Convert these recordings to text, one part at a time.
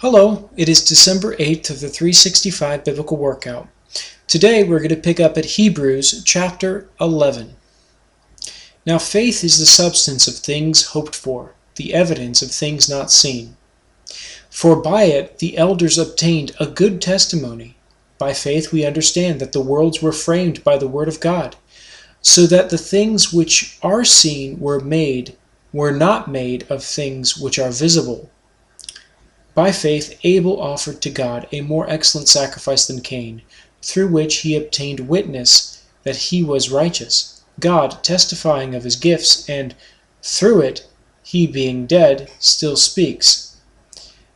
Hello, it is December 8th of the 365 Biblical Workout. Today we're going to pick up at Hebrews chapter 11. Now faith is the substance of things hoped for, the evidence of things not seen. For by it the elders obtained a good testimony. By faith we understand that the worlds were framed by the word of God, so that the things which are seen were not made of things which are visible. By faith Abel offered to God a more excellent sacrifice than Cain, through which he obtained witness that he was righteous, God testifying of his gifts, and through it he, being dead, still speaks.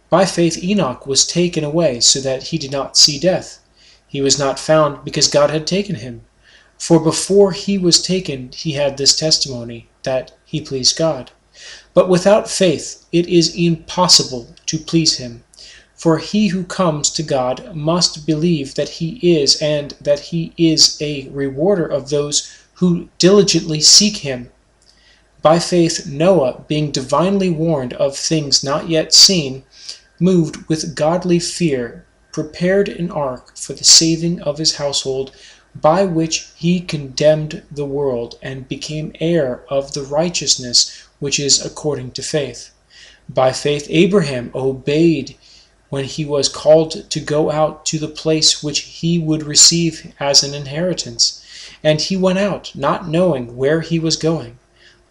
By faith Enoch was taken away, so that he did not see death. He was not found, because God had taken him. For before he was taken he had this testimony, that he pleased God. But without faith it is impossible to please him. For he who comes to God must believe that he is, and that he is a rewarder of those who diligently seek him. By faith Noah, being divinely warned of things not yet seen, moved with godly fear, prepared an ark for the saving of his household, by which he condemned the world, and became heir of the righteousness which is according to faith. By faith Abraham obeyed when he was called to go out to the place which he would receive as an inheritance. And he went out, not knowing where he was going.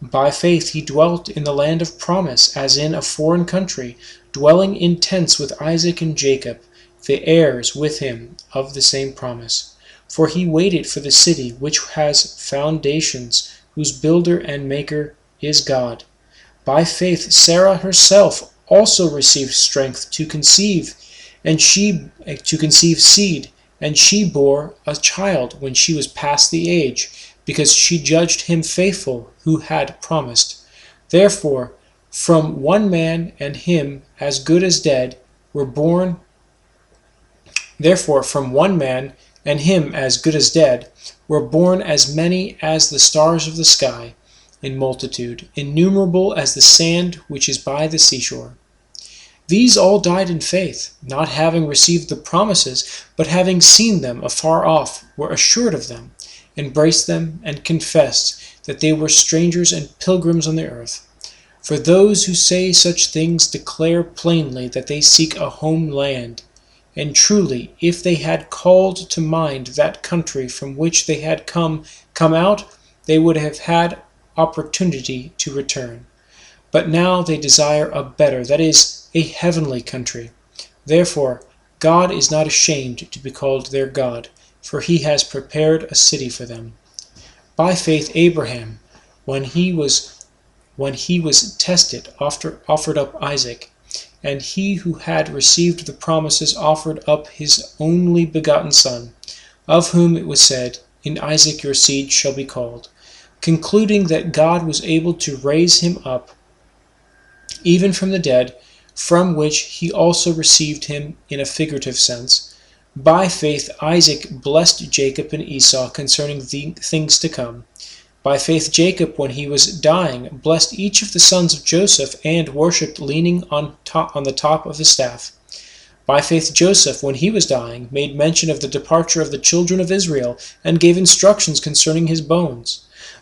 By faith he dwelt in the land of promise, as in a foreign country, dwelling in tents with Isaac and Jacob, the heirs with him of the same promise. For he waited for the city which has foundations, whose builder and maker is God. By faith Sarah herself also received strength to conceive seed, and she bore a child when she was past the age, because she judged him faithful who had promised. Therefore, from one man, and him as good as dead, were born as many as the stars of the sky, in multitude, innumerable as the sand which is by the seashore. These all died in faith, not having received the promises, but having seen them afar off, were assured of them, embraced them, and confessed that they were strangers and pilgrims on the earth. For those who say such things declare plainly that they seek a homeland. And truly, if they had called to mind that country from which they had come out, they would have had opportunity to return. But now they desire a better, that is, a heavenly country. Therefore, God is not ashamed to be called their God, for he has prepared a city for them. By faith Abraham, when he was tested, offered up Isaac. And he who had received the promises offered up his only begotten son, of whom it was said, "In Isaac your seed shall be called," concluding that God was able to raise him up, even from the dead, from which he also received him in a figurative sense. By faith Isaac blessed Jacob and Esau concerning the things to come. By faith Jacob, when he was dying, blessed each of the sons of Joseph, and worshipped leaning on the top of his staff. By faith Joseph, when he was dying, made mention of the departure of the children of Israel, and gave instructions concerning his bones.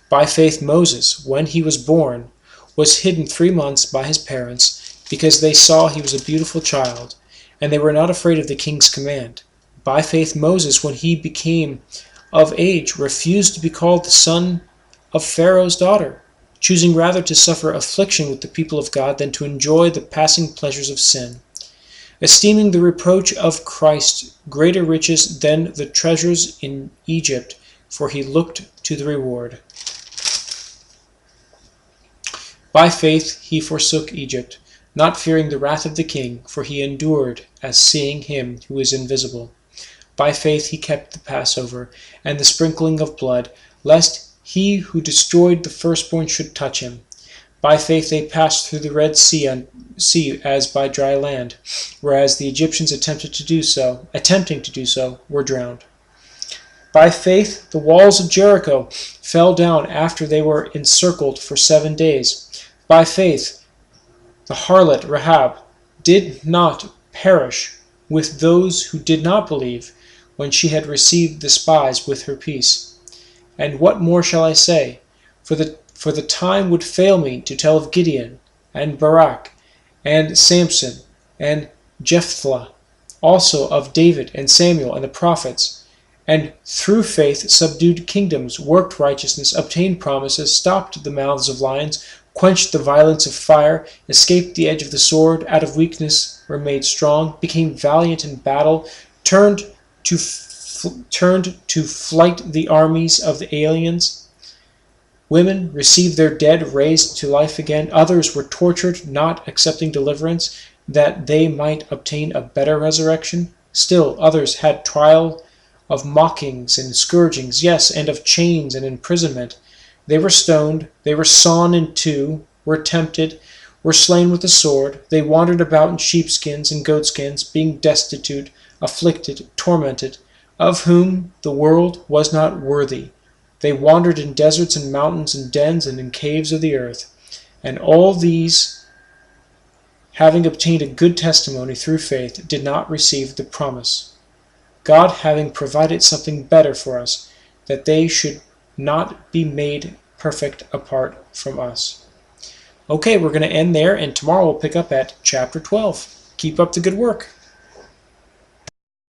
By faith Moses, when he was born, was hidden 3 months by his parents, because they saw he was a beautiful child, and they were not afraid of the king's command. By faith Moses, when he became of age, refused to be called the son of Pharaoh's daughter, choosing rather to suffer affliction with the people of God than to enjoy the passing pleasures of sin, esteeming the reproach of Christ greater riches than the treasures in Egypt, for he looked to the reward. By faith he forsook Egypt, not fearing the wrath of the king, for he endured as seeing him who is invisible. By faith he kept the Passover, and the sprinkling of blood, lest he who destroyed the firstborn should touch him. By faith they passed through the Red Sea as by dry land, whereas the Egyptians attempting to do so, were drowned. By faith the walls of Jericho fell down after they were encircled for 7 days. By faith the harlot Rahab did not perish with those who did not believe, when she had received the spies with her peace. And what more shall I say? For the time would fail me to tell of Gideon, and Barak, and Samson, and Jephthah, also of David and Samuel and the prophets, and through faith subdued kingdoms, worked righteousness, obtained promises, stopped the mouths of lions, quenched the violence of fire, escaped the edge of the sword, out of weakness were made strong, became valiant in battle, turned to flight the armies of the aliens. Women received their dead raised to life again. Others were tortured, not accepting deliverance, that they might obtain a better resurrection. Still others had trial of mockings and scourgings, yes, and of chains and imprisonment. They were stoned, they were sawn in two, were tempted, were slain with the sword. They wandered about in sheepskins and goatskins, being destitute, afflicted, tormented, of whom the world was not worthy. They wandered in deserts and mountains and dens and in caves of the earth. And all these, having obtained a good testimony through faith, did not receive the promise, God having provided something better for us, that they should not be made perfect apart from us. Okay, we're going to end there, and tomorrow we'll pick up at chapter 12. Keep up the good work.